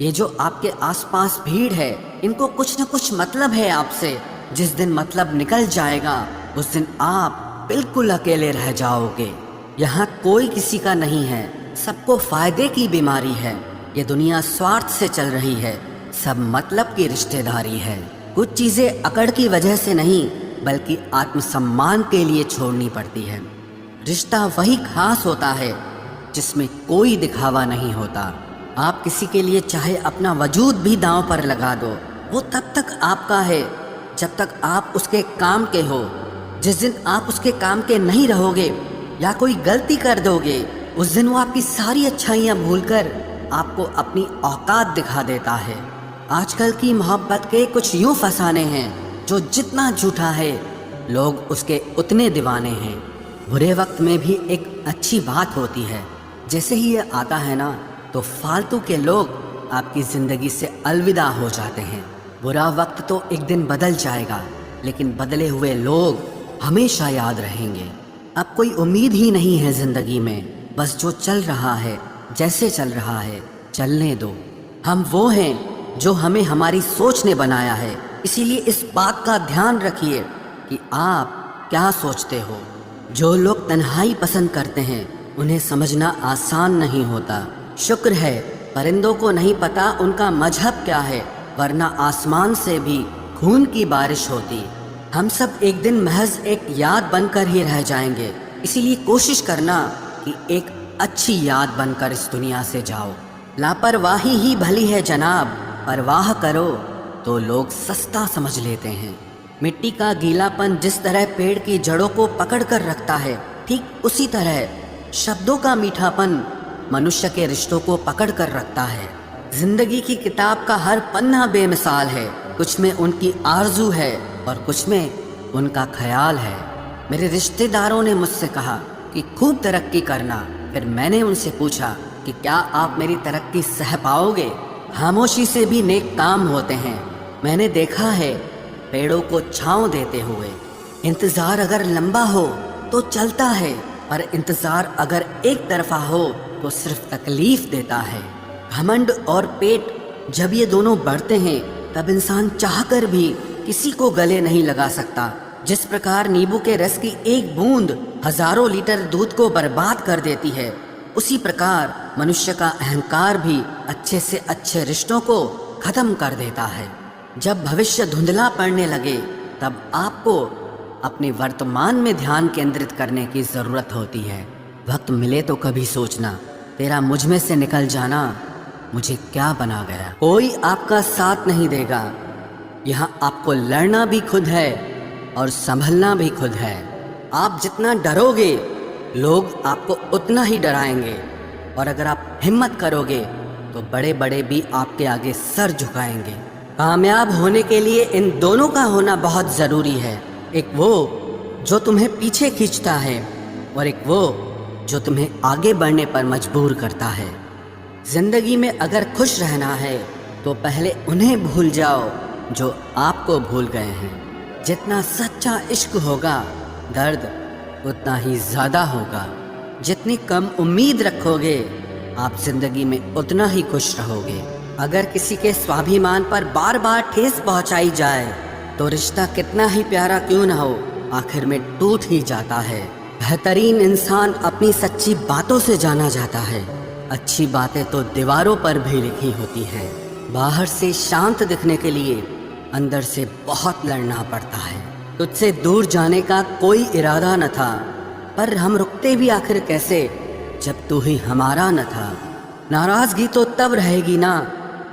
یہ جو آپ کے آس پاس بھیڑ ہے، ان کو کچھ نہ کچھ مطلب ہے آپ سے۔ جس دن مطلب نکل جائے گا اس دن آپ بالکل اکیلے رہ جاؤ گے۔ یہاں کوئی کسی کا نہیں ہے، سب کو فائدے کی بیماری ہے۔ یہ دنیا سوارتھ سے چل رہی ہے، سب مطلب کی رشتہ داری ہے۔ کچھ چیزیں اکڑ کی وجہ سے نہیں بلکہ آتم سمان کے لیے چھوڑنی پڑتی ہے۔ رشتہ وہی خاص ہوتا ہے جس میں کوئی دکھاوا نہیں ہوتا۔ آپ کسی کے لیے چاہے اپنا وجود بھی داؤں پر لگا دو، وہ تب تک آپ کا ہے جب تک آپ اس کے کام کے ہو۔ جس دن آپ اس کے کام کے نہیں رہو گے یا کوئی غلطی کر دو گے، اس دن وہ آپ کی ساری اچھائیاں بھول کر آپ کو اپنی اوقات دکھا دیتا ہے۔ آج کل کی محبت کے کچھ یوں فسانے ہیں، جو جتنا جھوٹا ہے لوگ اس کے اتنے دیوانے ہیں۔ برے وقت میں بھی ایک اچھی بات ہوتی ہے، جیسے ہی یہ آتا ہے نا تو فالتو کے لوگ آپ کی زندگی سے الوداع ہو جاتے ہیں۔ برا وقت تو ایک دن بدل جائے گا، لیکن بدلے ہوئے لوگ ہمیشہ یاد رہیں گے۔ اب کوئی امید ہی نہیں ہے زندگی میں، بس جو چل رہا ہے جیسے چل رہا ہے چلنے دو۔ ہم وہ ہیں جو ہمیں ہماری سوچ نے بنایا ہے، اسی لیے اس بات کا دھیان رکھیے کہ آپ کیا سوچتے ہو۔ جو لوگ تنہائی پسند کرتے ہیں انہیں سمجھنا آسان نہیں ہوتا۔ شکر ہے پرندوں کو نہیں پتا ان کا مذہب کیا ہے، ورنہ آسمان سے بھی خون کی بارش ہوتی۔ ہم سب ایک دن محض ایک یاد بن کر ہی رہ جائیں گے، اسی لیے کوشش کرنا کہ ایک اچھی یاد بن کر اس دنیا سے جاؤ۔ لاپرواہی ہی بھلی ہے جناب، پرواہ کرو تو لوگ سستا سمجھ لیتے ہیں۔ مٹی کا گیلا پن جس طرح پیڑ کی جڑوں کو پکڑ کر رکھتا ہے، ٹھیک اسی طرح شبدوں کا میٹھا پن منشیہ کے رشتوں کو پکڑ کر رکھتا ہے۔ زندگی کی کتاب کا ہر پنہ بے مثال ہے، کچھ میں ان کی آرزو ہے اور کچھ میں ان کا خیال ہے۔ میرے رشتہ داروں نے مجھ سے کہا کہ خوب ترقی کرنا، پھر میں نے ان سے پوچھا کہ کیا آپ میری ترقی سہ پاؤ گے؟ خاموشی سے بھی نیک کام ہوتے ہیں، میں نے دیکھا ہے پیڑوں کو چھاؤں دیتے ہوئے۔ انتظار اگر لمبا ہو تو چلتا ہے، پر انتظار اگر ایک طرفہ ہو تو صرف تکلیف دیتا ہے۔ گھمنڈ اور پیٹ جب یہ دونوں بڑھتے ہیں تب انسان چاہ کر بھی کسی کو گلے نہیں لگا سکتا۔ جس پرکار نیبو کے رس کی ایک بوند ہزاروں لیٹر دودھ کو برباد کر دیتی ہے، اسی پرکار منشیہ کا اہنکار بھی اچھے سے اچھے رشتوں کو ختم کر دیتا ہے۔ جب بھوشیہ دھندلا پڑنے لگے تب آپ کو اپنے ورتمان میں دھیان کیندرت کرنے کی ضرورت ہوتی ہے۔ وقت ملے تو کبھی سوچنا، تیرا مجھ میں سے نکل جانا مجھے کیا بنا گیا۔ کوئی آپ کا ساتھ نہیں دے گا، یہاں آپ کو لڑنا بھی خود ہے اور سنبھلنا بھی خود ہے۔ آپ جتنا ڈرو گے لوگ آپ کو اتنا ہی ڈرائیں گے، اور اگر آپ ہمت کرو گے تو بڑے بڑے بھی آپ کے آگے سر جھکائیں گے۔ کامیاب ہونے کے لیے ان دونوں کا ہونا بہت ضروری ہے، ایک وہ جو تمہیں پیچھے کھینچتا ہے اور ایک وہ جو تمہیں آگے بڑھنے پر مجبور کرتا ہے۔ زندگی میں اگر خوش رہنا ہے تو پہلے انہیں بھول جاؤ جو آپ کو بھول گئے ہیں۔ جتنا سچا عشق ہوگا درد اتنا ہی زیادہ ہوگا۔ جتنی کم امید رکھو گے آپ زندگی میں اتنا ہی خوش رہو گے۔ اگر کسی کے سوابھیمان پر بار بار ٹھیس پہنچائی جائے تو رشتہ کتنا ہی پیارا کیوں نہ ہو آخر میں ٹوٹ ہی جاتا ہے۔ بہترین انسان اپنی سچی باتوں سے جانا جاتا ہے، اچھی باتیں تو دیواروں پر بھی لکھی ہوتی ہیں۔ باہر سے شانت دکھنے کے لیے اندر سے بہت لڑنا پڑتا ہے۔ تجھ سے دور جانے کا کوئی ارادہ نہ تھا، پر ہم رکتے بھی آخر کیسے جب تو ہی ہمارا نہ تھا۔ ناراضگی تو تب رہے گی نا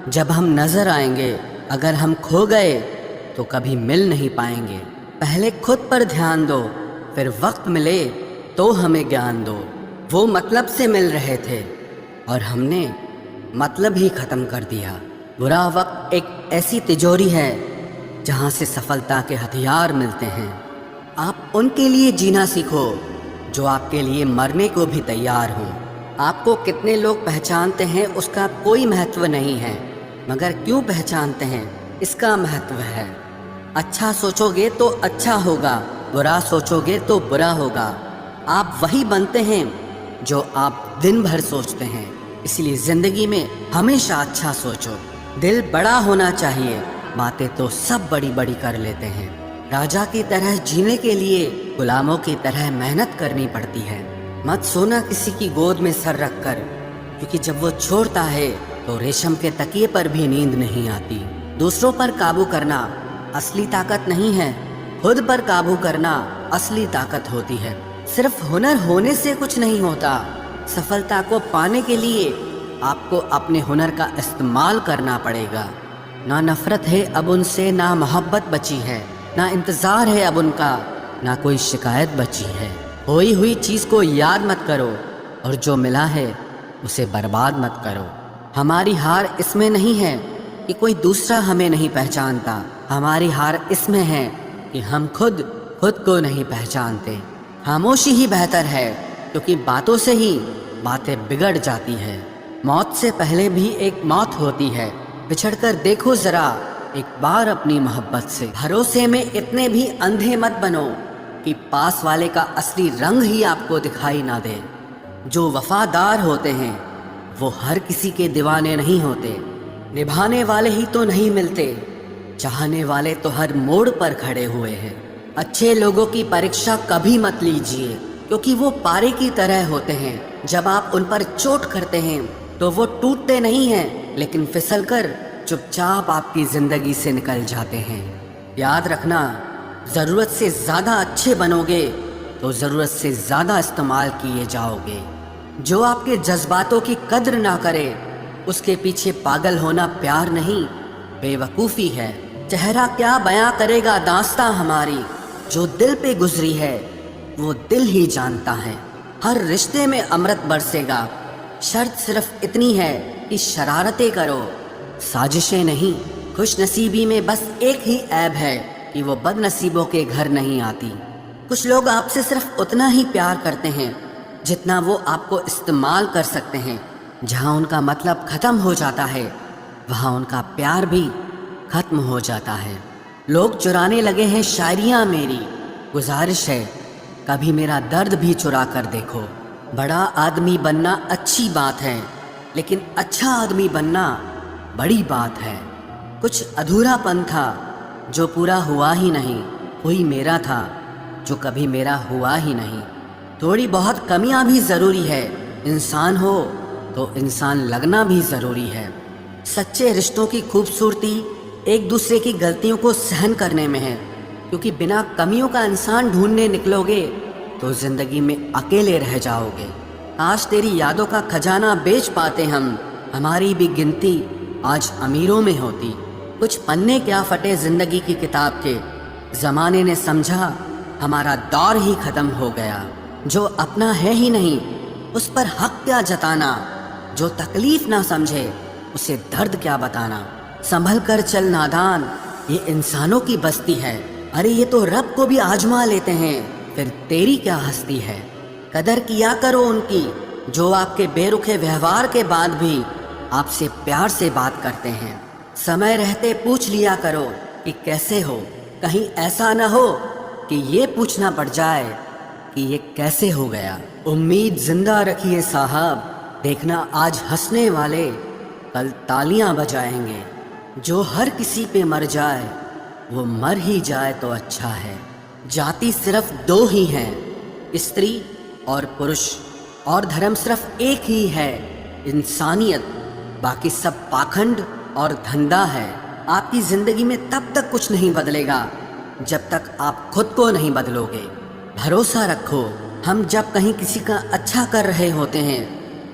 جب ہم نظر آئیں گے، اگر ہم کھو گئے تو کبھی مل نہیں پائیں گے۔ پہلے خود پر دھیان دو، پھر وقت ملے تو ہمیں گیان دو۔ وہ مطلب سے مل رہے تھے اور ہم نے مطلب ہی ختم کر دیا۔ برا وقت ایک ایسی تجوری ہے جہاں سے سفلتا کے ہتھیار ملتے ہیں۔ آپ ان کے لیے جینا سیکھو جو آپ کے لیے مرنے کو بھی تیار ہوں۔ آپ کو کتنے لوگ پہچانتے ہیں اس کا کوئی مہتو نہیں ہے، مگر کیوں پہچانتے ہیں اس کا مہتو ہے۔ اچھا سوچو گے تو اچھا ہوگا، برا سوچو گے تو برا ہوگا۔ آپ وہی بنتے ہیں جو آپ دن بھر سوچتے ہیں۔ اس لیے زندگی میں ہمیشہ اچھا سوچو، دل بڑا ہونا چاہیے، باتیں تو سب بڑی بڑی کر لیتے ہیں۔ راجا کی طرح جینے کے لیے غلاموں کی طرح محنت کرنی پڑتی ہے۔ مت سونا کسی کی گود میں سر رکھ کر، کیونکہ جب وہ چھوڑتا ہے تو ریشم کے تکیے پر بھی نیند نہیں آتی۔ دوسروں پر قابو کرنا اصلی طاقت نہیں ہے، خود پر قابو کرنا اصلی طاقت ہوتی ہے۔ صرف ہنر ہونے سے کچھ نہیں ہوتا، سفلتا کو پانے کے لیے آپ کو اپنے ہنر کا استعمال کرنا پڑے گا۔ نہ نفرت ہے اب ان سے، نہ محبت بچی ہے، نہ انتظار ہے اب ان کا، نہ کوئی شکایت بچی ہے۔ ہوئی ہوئی چیز کو یاد مت کرو، اور جو ملا ہے اسے برباد مت کرو۔ ہماری ہار اس میں نہیں ہے کہ کوئی دوسرا ہمیں نہیں پہچانتا، ہماری ہار اس میں ہے کہ ہم خود کو نہیں پہچانتے۔ خاموشی ہی بہتر ہے، کیونکہ باتوں سے ہی باتیں بگڑ جاتی ہے۔ موت سے پہلے بھی ایک موت ہوتی ہے، بچھڑ کر دیکھو ذرا ایک بار اپنی محبت سے۔ بھروسے میں اتنے بھی اندھے مت بنو کہ پاس والے کا اصلی رنگ ہی آپ کو دکھائی نہ دے۔ جو وفادار ہوتے ہیں وہ ہر کسی کے دیوانے نہیں ہوتے، نبھانے والے ہی تو نہیں ملتے، چاہنے والے تو ہر موڑ پر کھڑے ہوئے ہیں۔ اچھے لوگوں کی پریکشا کبھی مت لیجیے، کیونکہ وہ پارے کی طرح ہوتے ہیں، جب آپ ان پر چوٹ کرتے ہیں تو وہ ٹوٹتے نہیں ہیں، لیکن پھسل کر چپ چاپ آپ کی زندگی سے نکل جاتے ہیں۔ یاد رکھنا، ضرورت سے زیادہ اچھے بنو گے تو ضرورت سے زیادہ استعمال کیے جاؤ گے۔ جو آپ کے جذباتوں کی قدر نہ کرے، اس کے پیچھے پاگل ہونا پیار نہیں، بے وقوفی ہے۔ چہرہ کیا بیاں کرے گا داستاں ہماری، جو دل پہ گزری ہے وہ دل ہی جانتا ہے۔ ہر رشتے میں امرت برسے گا، شرط صرف اتنی ہے کہ شرارتیں کرو، سازشیں نہیں۔ خوش نصیبی میں بس ایک ہی عیب ہے کہ وہ بد نصیبوں کے گھر نہیں آتی۔ کچھ لوگ آپ سے صرف اتنا ہی پیار کرتے ہیں جتنا وہ آپ کو استعمال کر سکتے ہیں۔ جہاں ان کا مطلب ختم ہو جاتا ہے، وہاں ان کا پیار بھی ختم ہو جاتا ہے۔ لوگ چرانے لگے ہیں شاعریاں میری، گزارش ہے کبھی میرا درد بھی چرا کر دیکھو۔ بڑا آدمی بننا اچھی بات ہے، لیکن اچھا آدمی بننا بڑی بات ہے۔ کچھ ادھورا پن تھا جو پورا ہوا ہی نہیں، کوئی میرا تھا جو کبھی میرا ہوا ہی نہیں۔ تھوڑی بہت کمیاں بھی ضروری ہے، انسان ہو تو انسان لگنا بھی ضروری ہے۔ سچے رشتوں کی خوبصورتی ایک دوسرے کی غلطیوں کو سہن کرنے میں ہے، کیونکہ بنا کمیوں کا انسان ڈھونڈنے نکلو گے تو زندگی میں اکیلے رہ جاؤ گے۔ آج تیری یادوں کا خزانہ بیچ پاتے ہم، ہماری بھی گنتی آج امیروں میں ہوتی۔ کچھ پنے کیا پھٹے زندگی کی کتاب کے، زمانے نے سمجھا ہمارا دور ہی ختم ہو گیا۔ جو اپنا ہے ہی نہیں اس پر حق کیا جتانا، جو تکلیف نہ سمجھے اسے درد کیا بتانا۔ سنبھل کر چل نادان، یہ انسانوں کی بستی ہے، ارے یہ تو رب کو بھی آزما لیتے ہیں، پھر تیری کیا ہستی ہے۔ قدر کیا کرو ان کی جو آپ کے بے رخ ویوہار کے بعد بھی آپ سے پیار سے بات کرتے ہیں۔ سمے رہتے پوچھ لیا کرو کہ کیسے ہو، کہیں ایسا نہ ہو کہ یہ پوچھنا پڑ جائے کہ یہ کیسے ہو گیا۔ امید زندہ رکھیے صاحب، دیکھنا آج ہنسنے والے کل تالیاں بجائیں گے۔ جو ہر کسی پہ مر جائے وہ مر ہی جائے تو اچھا ہے۔ جاتی صرف دو ہی ہیں، استری اور پرش، اور دھرم صرف ایک ہی ہے، انسانیت۔ باقی سب پاکھنڈ اور دھندا ہے۔ آپ کی زندگی میں تب تک کچھ نہیں بدلے گا جب تک آپ خود کو نہیں بدلو گے۔ بھروسہ رکھو، ہم جب کہیں کسی کا اچھا کر رہے ہوتے ہیں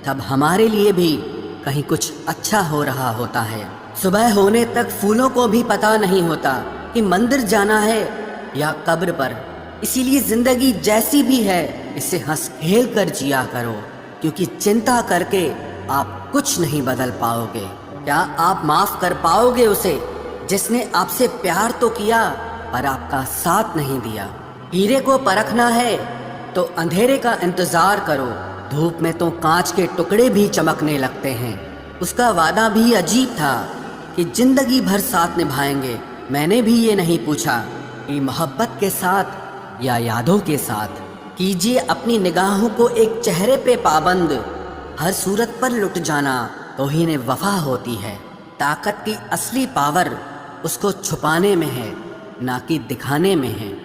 تب ہمارے لیے بھی کہیں کچھ اچھا ہو رہا ہوتا ہے۔ صبح ہونے تک پھولوں کو بھی پتہ نہیں ہوتا کہ مندر جانا ہے یا قبر پر۔ اسی لیے زندگی جیسی بھی ہے اسے ہنس کھیل کر جیا کرو، کیونکہ چنتا کر کے آپ کچھ نہیں بدل پاؤ گے۔ کیا آپ معاف کر پاؤ گے اسے جس نے آپ سے پیار تو کیا پر آپ کا ساتھ نہیں دیا؟ ہیرے کو پرکھنا ہے تو اندھیرے کا انتظار کرو، دھوپ میں تو کانچ کے ٹکڑے بھی چمکنے لگتے ہیں۔ اس کا وعدہ بھی عجیب تھا کہ زندگی بھر ساتھ نبھائیں گے۔ میں نے بھی یہ نہیں پوچھا کہ محبت کے ساتھ یا یادوں کے ساتھ۔ کیجیے اپنی نگاہوں کو ایک چہرے پہ پابند، ہر صورت پر لٹ جانا توہین وفا ہوتی ہے۔ طاقت کی اصلی پاور اس کو چھپانے میں ہے، نہ کہ دکھانے میں ہے۔